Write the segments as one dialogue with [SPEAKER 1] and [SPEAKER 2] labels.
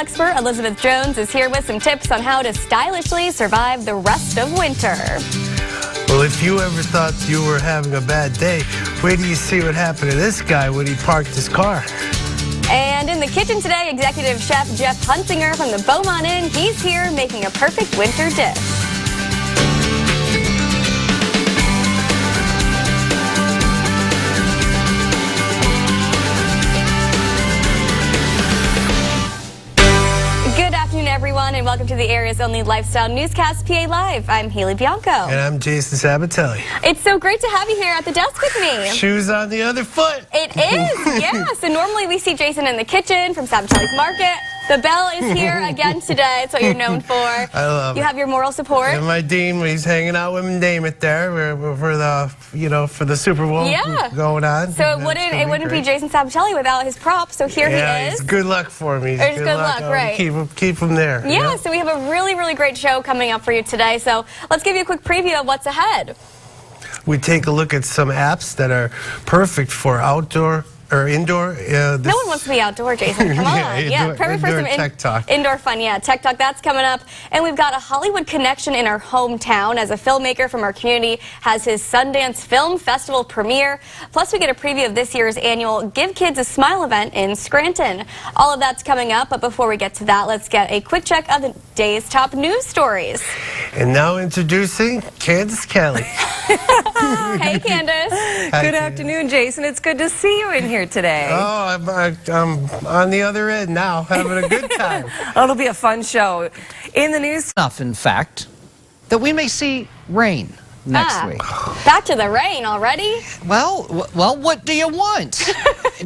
[SPEAKER 1] expert Elizabeth Jones is here with some tips on how to stylishly survive the rest of winter.
[SPEAKER 2] Well, if you ever thought you were having a bad day, wait till you see what happened to this guy when he parked his car.
[SPEAKER 1] And in the kitchen today, executive chef Jeff Hunsinger from the Beaumont Inn, he's here making a perfect winter dish. Good afternoon, everyone, and welcome to the area's only lifestyle newscast, PA Live. I'm Haley Bianco.
[SPEAKER 2] And I'm Jason Sabatelli.
[SPEAKER 1] It's so great to have you here at the desk with me.
[SPEAKER 2] Shoes on the other foot.
[SPEAKER 1] It is, yeah. So normally we see Jason in the kitchen from Sabatelle's Market. The Bell is here again today. It's what you're known for.
[SPEAKER 2] I love it.
[SPEAKER 1] You have your moral support.
[SPEAKER 2] And my dean, he's hanging out with Dame it there for the for the Super Bowl going on.
[SPEAKER 1] So it wouldn't be Jason Sabatelli without his prop. So here he is.
[SPEAKER 2] It's good luck for me.
[SPEAKER 1] There's good luck, right?
[SPEAKER 2] Keep him there.
[SPEAKER 1] Yeah. You know? So we have a really great show coming up for you today. So let's give you a quick preview of what's ahead.
[SPEAKER 2] We take a look at some apps that are perfect for outdoor or indoor.
[SPEAKER 1] No one wants to be outdoor, Jason. Come on. Yeah, perfect for some
[SPEAKER 2] tech talk.
[SPEAKER 1] Indoor fun. Yeah, tech talk, that's coming up. And we've got a Hollywood connection in our hometown as a filmmaker from our community has his Sundance Film Festival premiere. Plus, we get a preview of this year's annual Give Kids a Smile event in Scranton. All of that's coming up, but before we get to that, let's get a quick check of the day's top news stories.
[SPEAKER 2] And now introducing Candace Kelly.
[SPEAKER 1] Hey, Candace.
[SPEAKER 3] Good afternoon, Jason. It's good to see you in here today.
[SPEAKER 2] Oh, I'm on the other end now, having a good time.
[SPEAKER 3] It'll be a fun show. In the news,
[SPEAKER 4] enough, in fact, that we may see rain next week.
[SPEAKER 1] Back to the rain already?
[SPEAKER 4] Well, what do you want?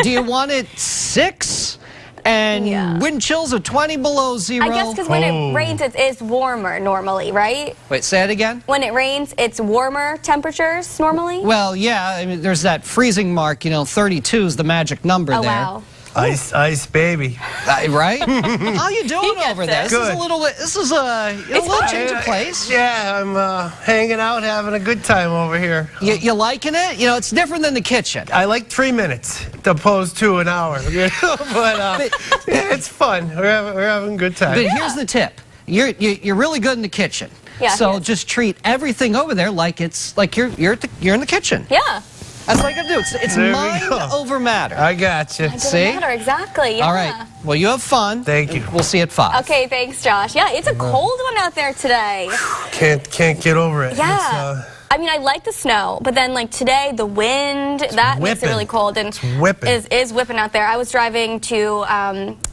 [SPEAKER 4] Do you want it 6 and wind chills of 20 below 0?
[SPEAKER 1] I guess because when it rains, it is warmer normally, right?
[SPEAKER 4] Wait, say it again?
[SPEAKER 1] When it rains, it's warmer temperatures normally?
[SPEAKER 4] Well, yeah, I mean, there's that freezing mark, 32 is the magic number there.
[SPEAKER 1] Wow.
[SPEAKER 2] Ice baby.
[SPEAKER 4] Right? How you doing over there?
[SPEAKER 2] Good.
[SPEAKER 4] This is a little change of place.
[SPEAKER 2] Yeah, I'm hanging out, having a good time over here.
[SPEAKER 4] You liking it? It's different than the kitchen.
[SPEAKER 2] I like 3 minutes opposed to an hour, but yeah, it's fun. We're having a good time.
[SPEAKER 4] But here's the tip. You're really good in the kitchen.
[SPEAKER 1] Yeah,
[SPEAKER 4] so just treat everything over there like it's like you're in the kitchen.
[SPEAKER 1] Yeah.
[SPEAKER 4] That's all you gotta do. It's mind over matter.
[SPEAKER 2] I got you.
[SPEAKER 4] See?
[SPEAKER 1] Matter, exactly. Yeah.
[SPEAKER 4] All right. Well, you have fun.
[SPEAKER 2] Thank you.
[SPEAKER 4] We'll see you at 5.
[SPEAKER 1] Okay, thanks, Josh. Yeah, it's a cold one out there today.
[SPEAKER 2] Can't get over it.
[SPEAKER 1] Yeah. I mean, I like the snow, but then like today, the wind, that makes it really cold and is whipping out there. I was driving to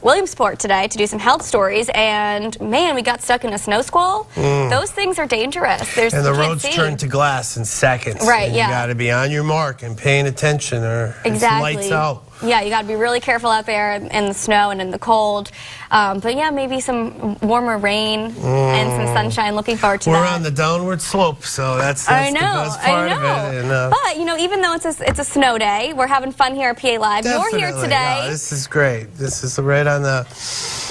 [SPEAKER 1] Williamsport today to do some health stories, and man, we got stuck in a snow squall. Those things are dangerous.
[SPEAKER 2] And the roads turn to glass in seconds.
[SPEAKER 1] Right,
[SPEAKER 2] and you got to be on your mark and paying attention or it's lights out.
[SPEAKER 1] Yeah, you got to be really careful out there in the snow and in the cold. But yeah, maybe some warmer rain and some sunshine. Looking forward to that.
[SPEAKER 2] We're on the downward slope, so that's the best part of it. And,
[SPEAKER 1] but even though it's a snow day, we're having fun here at PA Live.
[SPEAKER 2] Definitely.
[SPEAKER 1] You're here today.
[SPEAKER 2] No, this is great. This is right on the.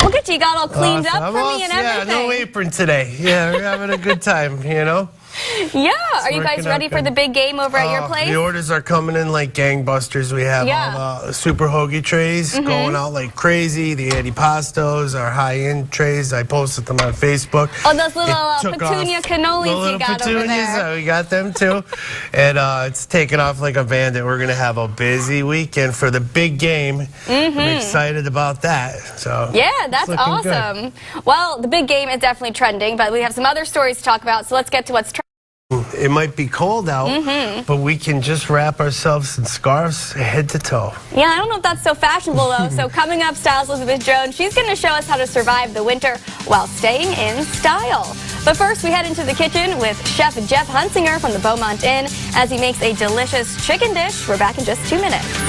[SPEAKER 1] Look at you, got all cleaned up for me and everything.
[SPEAKER 2] Yeah, no apron today. Yeah, we're having a good time.
[SPEAKER 1] Yeah, are you guys ready for the big game over at your place?
[SPEAKER 2] The orders are coming in like gangbusters. We have all the super hoagie trays going out like crazy. The antipastos, our high-end trays. I posted them on Facebook.
[SPEAKER 1] Oh, those little petunia cannolis you got over there.
[SPEAKER 2] We got them too. And it's taken off like a bandit. We're going to have a busy weekend for the big game. I'm excited about that. So
[SPEAKER 1] yeah, that's awesome. Good. Well, the big game is definitely trending, but we have some other stories to talk about, so let's get to what's trending.
[SPEAKER 2] It might be cold out, but we can just wrap ourselves in scarves head to toe.
[SPEAKER 1] Yeah, I don't know if that's so fashionable, though. So coming up, Styles Elizabeth Jones, she's going to show us how to survive the winter while staying in style. But first, we head into the kitchen with Chef Jeff Hunsinger from the Beaumont Inn as he makes a delicious chicken dish. We're back in just 2 minutes.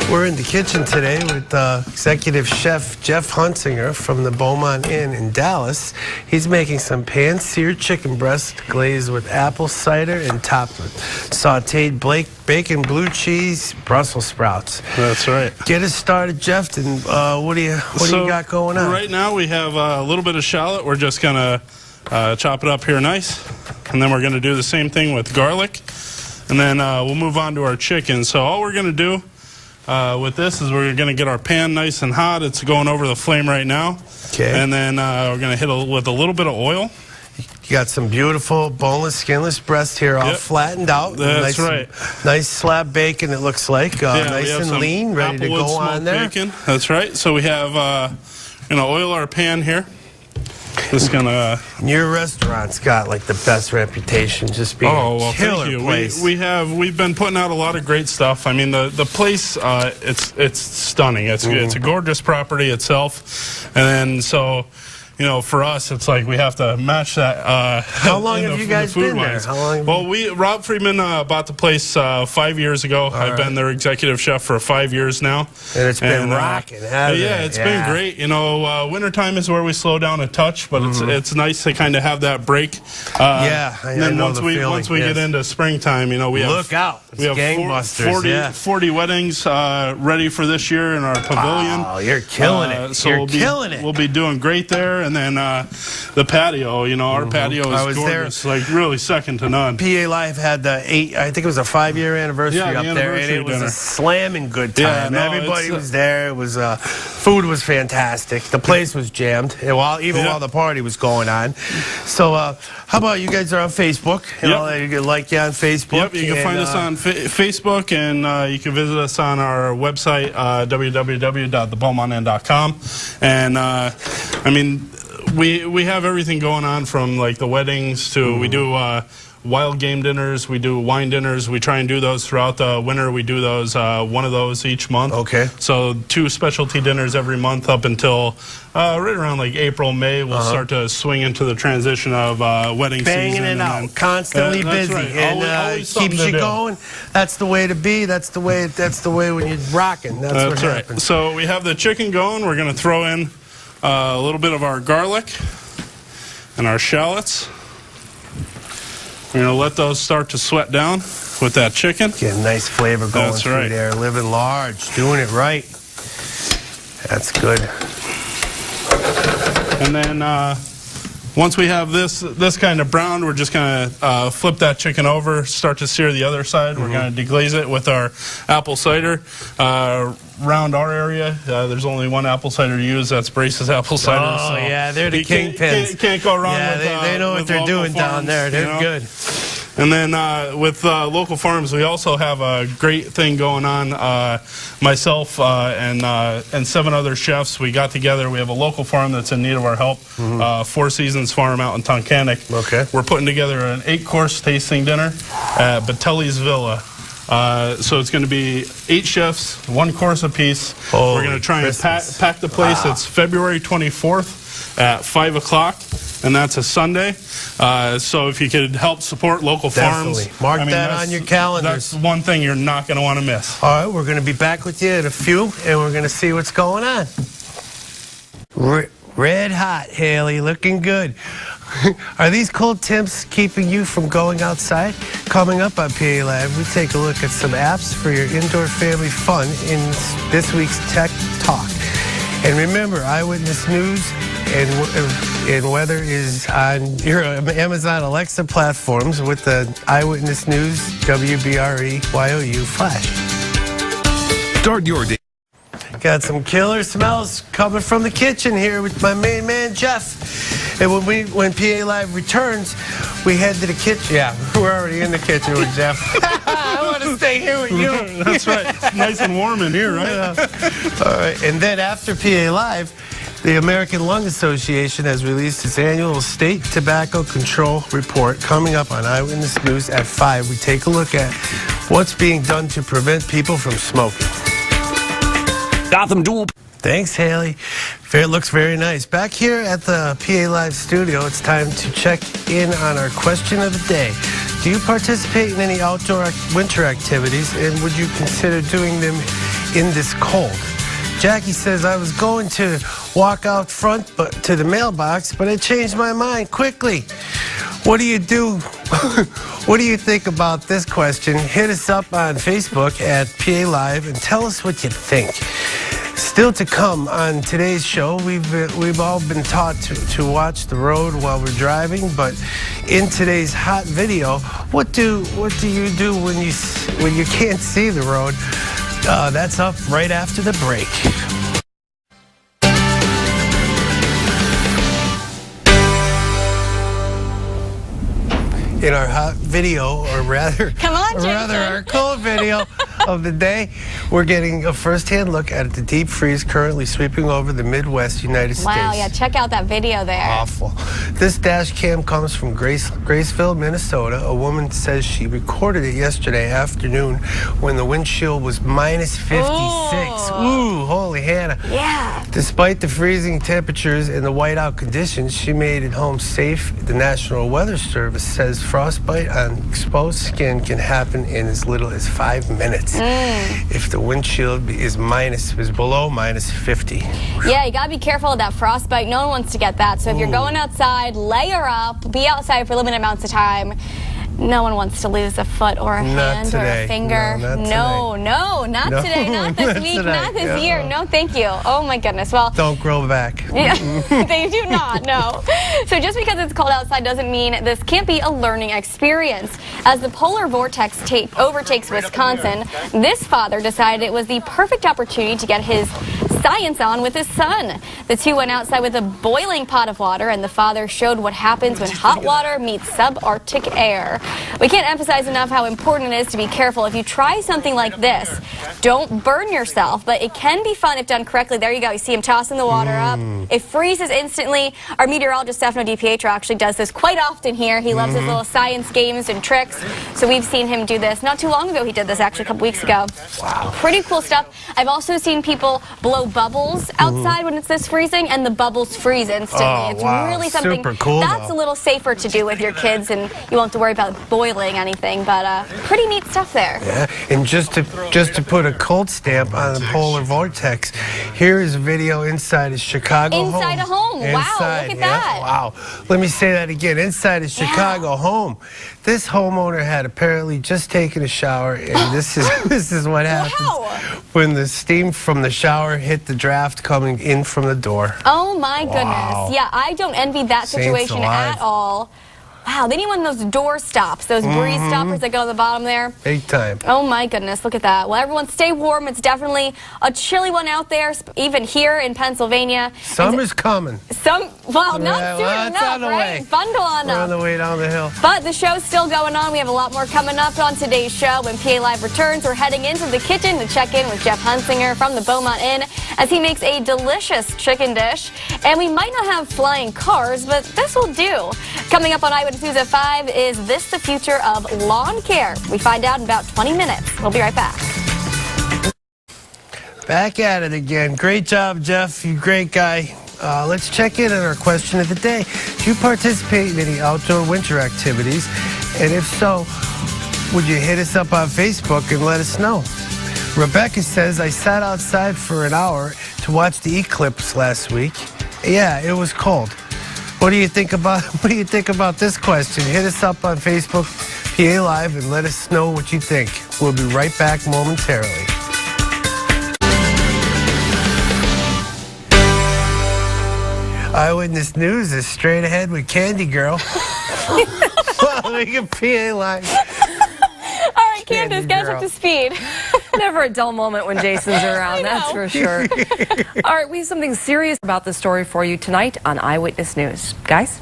[SPEAKER 2] We're in the kitchen today with executive chef Jeff Hunsinger from the Beaumont Inn in Dallas. He's making some pan-seared chicken breast glazed with apple cider and topped with sauteed bacon, blue cheese, Brussels sprouts.
[SPEAKER 5] That's right.
[SPEAKER 2] Get us started, Jeff. And what do you got going on?
[SPEAKER 5] Right now we have a little bit of shallot. We're just gonna chop it up here nice, and then we're gonna do the same thing with garlic, and then we'll move on to our chicken. So all we're gonna do with this is we're going to get our pan nice and hot. It's going over the flame right now.
[SPEAKER 2] Okay.
[SPEAKER 5] And then we're going to hit it with a little bit of oil.
[SPEAKER 2] You got some beautiful boneless, skinless breast here, all flattened out.
[SPEAKER 5] That's
[SPEAKER 2] nice,
[SPEAKER 5] right.
[SPEAKER 2] Nice slab bacon, it looks like. Nice and lean, ready to go on there.
[SPEAKER 5] Bacon. That's right. So we have, oil our pan here. Just gonna.
[SPEAKER 2] Your restaurant's got like the best reputation, just being a killer
[SPEAKER 5] thank you.
[SPEAKER 2] place.
[SPEAKER 5] We've been putting out a lot of great stuff. I mean, the place, it's stunning. It's a gorgeous property itself, and then so. For us, it's like we have to match that.
[SPEAKER 2] How long have you guys been there?
[SPEAKER 5] Rob Friedman bought the place 5 years ago. I've been their executive chef for 5 years now.
[SPEAKER 2] And it's been rocking, hasn't it?
[SPEAKER 5] Yeah, it's been great. Wintertime is where we slow down a touch, but it's nice to kind of have that break.
[SPEAKER 2] And then once
[SPEAKER 5] we get into springtime, we have
[SPEAKER 2] look out.
[SPEAKER 5] We have
[SPEAKER 2] gangbusters,
[SPEAKER 5] 40 weddings ready for this year in our pavilion.
[SPEAKER 2] Oh, you're killing it.
[SPEAKER 5] So
[SPEAKER 2] you're killing it.
[SPEAKER 5] We'll be doing great there. And then the patio, our patio is gorgeous, like really second to none.
[SPEAKER 2] PA Live had I think it was a 5-year anniversary up there, and it was a slamming good time. Everybody was there. It was food was fantastic. The place was jammed, while the party was going on. So how about you guys are on Facebook? You can like you on Facebook.
[SPEAKER 5] Yep, you can find us on Facebook, and you can visit us on our website, www.thebeaumontin.com. And we have everything going on from like the weddings to we do wild game dinners, we do wine dinners. We try and do those throughout the winter. We do those one of those each month.
[SPEAKER 2] Okay.
[SPEAKER 5] So 2 specialty dinners every month up until right around like April, May. We'll start to swing into the transition of wedding
[SPEAKER 2] Banging
[SPEAKER 5] season.
[SPEAKER 2] Banging it out, constantly busy,
[SPEAKER 5] right.
[SPEAKER 2] and
[SPEAKER 5] always
[SPEAKER 2] keeps you going. That's the way to be. That's the way when you're rocking. That's what happens.
[SPEAKER 5] Right. So we have the chicken going. We're going to throw in a little bit of our garlic and our shallots. We're going to let those start to sweat down with that chicken.
[SPEAKER 2] Get a nice flavor going through there. Living large, doing it right. That's good.
[SPEAKER 5] And then once we have this kind of browned, we're just going to flip that chicken over, start to sear the other side. We're going to deglaze it with our apple cider. Around our area, there's only one apple cider to use. That's Brace's apple cider.
[SPEAKER 2] Oh, yeah, they're the kingpins.
[SPEAKER 5] Can't go wrong with
[SPEAKER 2] they know what they're doing down there. They're good.
[SPEAKER 5] And then with local farms, we also have a great thing going on. Myself and 7 other chefs, we got together. We have a local farm that's in need of our help. 4 Seasons Farm out in Tunkhannock.
[SPEAKER 2] Okay.
[SPEAKER 5] We're putting together an 8-course tasting dinner at Batelli's Villa. So it's going to be 8 chefs, 1 course apiece. We're going to try and pack the place. It's February 24th at 5 o'clock, and that's a Sunday. So if you could help support local farms.
[SPEAKER 2] Mark that on your calendars.
[SPEAKER 5] That's one thing you're not going to want to miss.
[SPEAKER 2] All right, we're going to be back with you in a few, and we're going to see what's going on. Red hot, Haley, looking good. Are these cold temps keeping you from going outside? Coming up on PA Live, we take a look at some apps for your indoor family fun in this week's Tech Talk. And remember, Eyewitness News and weather is on your Amazon Alexa platforms with the Eyewitness News WBRE YOU flash.
[SPEAKER 6] Start your day.
[SPEAKER 2] Got some killer smells coming from the kitchen here with my main man, Jeff. And when PA Live returns, we head to the kitchen. Yeah, we're already in the kitchen with Jeff. I want to stay here with you.
[SPEAKER 5] That's right. It's nice and warm in here, right?
[SPEAKER 2] All right. And then after PA Live, the American Lung Association has released its annual State Tobacco Control Report. Coming up on Eyewitness News at 5, we take a look at what's being done to prevent people from smoking.
[SPEAKER 6] Gotham Dual.
[SPEAKER 2] Thanks, Haley. It looks very nice. Back here at the PA Live studio, it's time to check in on our question of the day. Do you participate in any outdoor winter activities, and would you consider doing them in this cold? Jackie says, I was going to walk out front to the mailbox, but I changed my mind quickly. What do you do? What do you think about this question? Hit us up on Facebook at PA Live and tell us what you think. Still to come on today's show, we've all been taught to watch the road while we're driving, but in today's hot video, what do you do when you can't see the road? That's up right after the break. In our hot video, or rather, our cold video of the day, we're getting a first-hand look at the deep freeze currently sweeping over the Midwest United States.
[SPEAKER 1] Wow, yeah, check out that video there.
[SPEAKER 2] Awful. This dash cam comes from Graceville, Minnesota. A woman says she recorded it yesterday afternoon when the windshield was minus 56. Ooh, holy Hannah.
[SPEAKER 1] Yeah.
[SPEAKER 2] Despite the freezing temperatures and the whiteout conditions, she made it home safe. The National Weather Service says frostbite on exposed skin can happen in as little as 5 minutes if the windshield is below minus 50.
[SPEAKER 1] Yeah, you gotta be careful of that frostbite. No one wants to get that. So if you're going outside, layer up, be outside for limited amounts of time. No one wants to lose a foot or a hand or a finger. No, not today, not this week, not this year. No, thank you. Oh my goodness. Well,
[SPEAKER 2] don't grow back.
[SPEAKER 1] Yeah, they do not, no. So just because it's cold outside doesn't mean this can't be a learning experience. As the polar vortex overtakes Wisconsin, this father decided it was the perfect opportunity to get his science on with his son. The two went outside with a boiling pot of water, and the father showed what happens when hot water meets subarctic air. We can't emphasize enough how important it is to be careful. If you try something like this, don't burn yourself, but it can be fun if done correctly. There you go. You see him tossing the water up. It freezes instantly. Our meteorologist, Stefano DiPietro, actually does this quite often here. He loves his little science games and tricks, so we've seen him do this. Not too long ago, he did this actually a couple weeks ago. Wow. Pretty cool stuff. I've also seen people blow bubbles outside when it's this freezing, and the bubbles freeze instantly. It's really something
[SPEAKER 2] super cool,
[SPEAKER 1] that's a little safer to do with your kids, and you won't have to worry about boiling anything, but pretty neat stuff there.
[SPEAKER 2] Yeah, and just to put a cold stamp on the polar vortex, here is a video inside a Chicago home.
[SPEAKER 1] Inside a home. Wow, look at that.
[SPEAKER 2] Wow. Let me say that again. Inside a Chicago home. This homeowner had apparently just taken a shower, and this is what happens when the steam from the shower hit the draft coming in from the door.
[SPEAKER 1] Oh my goodness. Yeah, I don't envy that situation at all. Wow, they need one of those door stops, those breeze stoppers that go on the bottom there.
[SPEAKER 2] Big time.
[SPEAKER 1] Oh my goodness, look at that. Well, everyone stay warm. It's definitely a chilly one out there, even here in Pennsylvania.
[SPEAKER 2] Summer's coming.
[SPEAKER 1] Well, not soon enough, right? Bundle on up.
[SPEAKER 2] We're on the way down the hill.
[SPEAKER 1] But the show's still going on. We have a lot more coming up on today's show. When PA Live returns, we're heading into the kitchen to check in with Jeff Hunsinger from the Beaumont Inn as he makes a delicious chicken dish. And we might not have flying cars, but this will do. Coming up on Eyewitness News at 5, is this the future of lawn care? We find out in about 20 minutes. We'll be right back.
[SPEAKER 2] Back at it again. Great job, Jeff. You great guy. Let's check in on our question of the day. Do you participate in any outdoor winter activities? And if so, would you hit us up on Facebook and let us know? Rebecca says, I sat outside for an hour to watch the eclipse last week. Yeah, it was cold. What do you think about this question? Hit us up on Facebook, PA Live, and let us know what you think. We'll be right back momentarily. Eyewitness News is straight ahead with Candy Girl. Following PA Live.
[SPEAKER 1] All right, Candace, get us up to speed.
[SPEAKER 3] Never a dull moment when Jason's around, that's for sure. All right, we have something serious about the story for you tonight on Eyewitness News. Guys?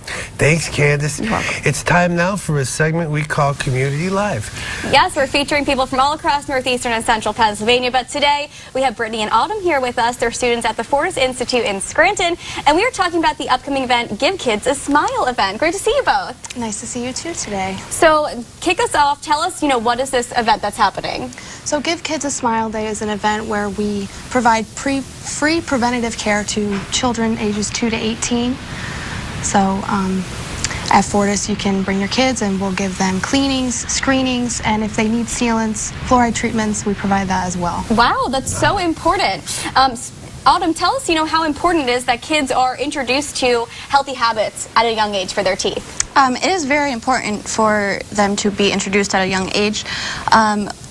[SPEAKER 2] Thanks, Candace. It's time now for a segment we call Community Live.
[SPEAKER 1] Yes, we're featuring people from all across northeastern and central Pennsylvania, but today we have Brittany and Autumn here with us. They're students at the Fortis Institute in Scranton, and we are talking about the upcoming event, Give Kids a Smile event. Great to see you both.
[SPEAKER 7] Nice to see you too today.
[SPEAKER 1] So, kick us off. Tell us, what is this event that's happening?
[SPEAKER 7] So Give Kids a Smile Day is an event where we provide free preventative care to children ages 2 to 18. So at Fortis, you can bring your kids and we'll give them cleanings, screenings, and if they need sealants, fluoride treatments, we provide that as well.
[SPEAKER 1] Wow, that's so important. Autumn, tell us, how important it is that kids are introduced to healthy habits at a young age for their teeth.
[SPEAKER 8] It is very important for them to be introduced at a young age.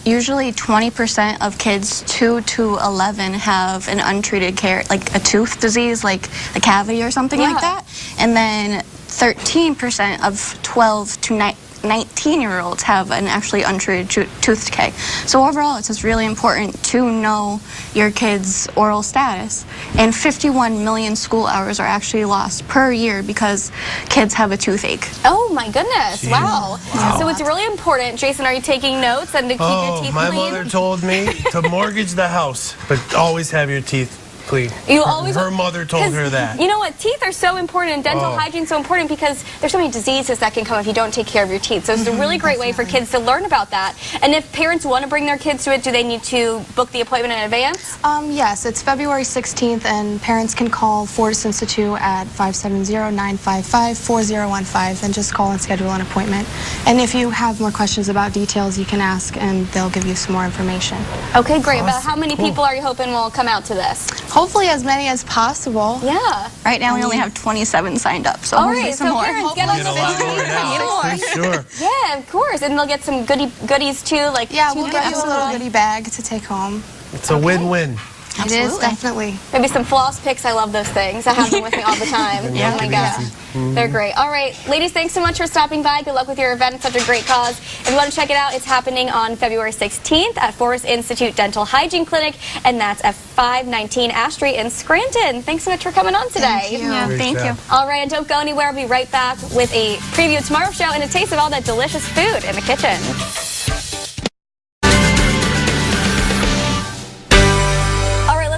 [SPEAKER 8] Usually 20% of kids 2 to 11 have an untreated like a tooth disease, like a cavity or something like that. And then 13% of 12 to 19-year-olds have an actually untreated tooth decay. So overall, it's just really important to know your kid's oral status. And 51 million school hours are actually lost per year because kids have a toothache.
[SPEAKER 1] Oh my goodness! Wow. So it's really important. Jason, are you taking notes and to keep your teeth
[SPEAKER 2] my
[SPEAKER 1] clean?
[SPEAKER 2] mother told me to mortgage the house, but always have your teeth clean.
[SPEAKER 1] You always.
[SPEAKER 2] Her mother told her that.
[SPEAKER 1] You know what? Teeth are so important, and dental hygiene is so important because there's so many diseases that can come if you don't take care of your teeth. So it's a really great way for kids to learn about that. And if parents want to bring their kids to it, do they need to book the appointment in advance?
[SPEAKER 7] Yes, it's February 16th, and parents can call Fortis Institute at 570-955-4015, and just call and schedule an appointment. And if you have more questions about details, you can ask, and they'll give you some more information.
[SPEAKER 1] Okay, great. About how many people are you hoping will come out to this?
[SPEAKER 7] Hopefully as many as possible.
[SPEAKER 1] Yeah.
[SPEAKER 8] Right now, we only have 27 signed up, so
[SPEAKER 1] All
[SPEAKER 8] hopefully
[SPEAKER 1] right,
[SPEAKER 8] some
[SPEAKER 1] so
[SPEAKER 8] more.
[SPEAKER 1] parents get on
[SPEAKER 2] Get
[SPEAKER 1] the
[SPEAKER 2] a lot more now, for sure.
[SPEAKER 1] Yeah, of course. And they'll get some goodies too, like
[SPEAKER 7] Yeah, we'll give you a little goodie bag to take home.
[SPEAKER 2] It's a win-win.
[SPEAKER 7] It is, definitely.
[SPEAKER 1] maybe some floss picks. I love those things. I have them with me all the time. Oh my gosh. They're great. All right, ladies, thanks so much for stopping by. Good luck with your event. It's such a great cause. If you want to check it out, it's happening on February 16th at Fortis Institute Dental Hygiene Clinic, and that's at 519 Ash Street in Scranton. Thanks so much for coming on today.
[SPEAKER 7] Thank you.
[SPEAKER 8] Yeah, thank you.
[SPEAKER 1] All right, and don't go anywhere. I'll be right back with a preview of tomorrow's show and a taste of all that delicious food in the kitchen.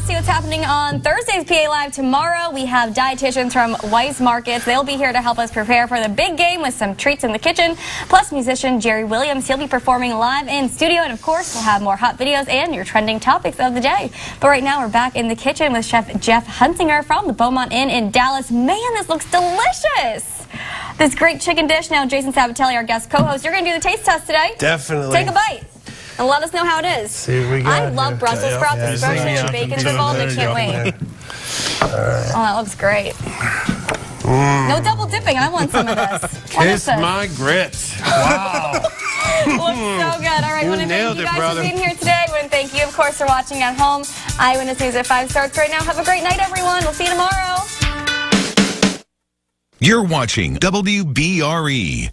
[SPEAKER 1] See what's happening on Thursday's PA Live tomorrow. We have dietitians from Wbre Markets. They'll be here to help us prepare for the big game with some treats in the kitchen. Plus musician Jerry Williams. He'll be performing live in studio. And of course, we'll have more hot videos and your trending topics of the day. But right now, we're back in the kitchen with Chef Jeff Hunsinger from the Beaumont Inn in Dallas. Man, this looks delicious. This great chicken dish. Now, Jason Sabatelli, our guest co-host, you're going to do the taste test today.
[SPEAKER 2] Definitely.
[SPEAKER 1] Take a bite. And let us know how it is.
[SPEAKER 2] See what we got
[SPEAKER 1] I love
[SPEAKER 2] here.
[SPEAKER 1] Brussels sprouts, especially
[SPEAKER 2] Yeah.
[SPEAKER 1] if bacon's involved. I can't wait. Oh, that looks great. No double dipping. I want some of this. What is
[SPEAKER 2] Kiss
[SPEAKER 1] this?
[SPEAKER 2] my grits. Wow.
[SPEAKER 1] Looks so good. All right, I want to thank
[SPEAKER 2] nailed
[SPEAKER 1] you
[SPEAKER 2] it,
[SPEAKER 1] guys
[SPEAKER 2] brother.
[SPEAKER 1] for being here today. I want to thank you, of course, for watching at home. Eyewitness News at 5 starts right now. Have a great night, everyone. We'll see you tomorrow.
[SPEAKER 6] You're watching WBRE.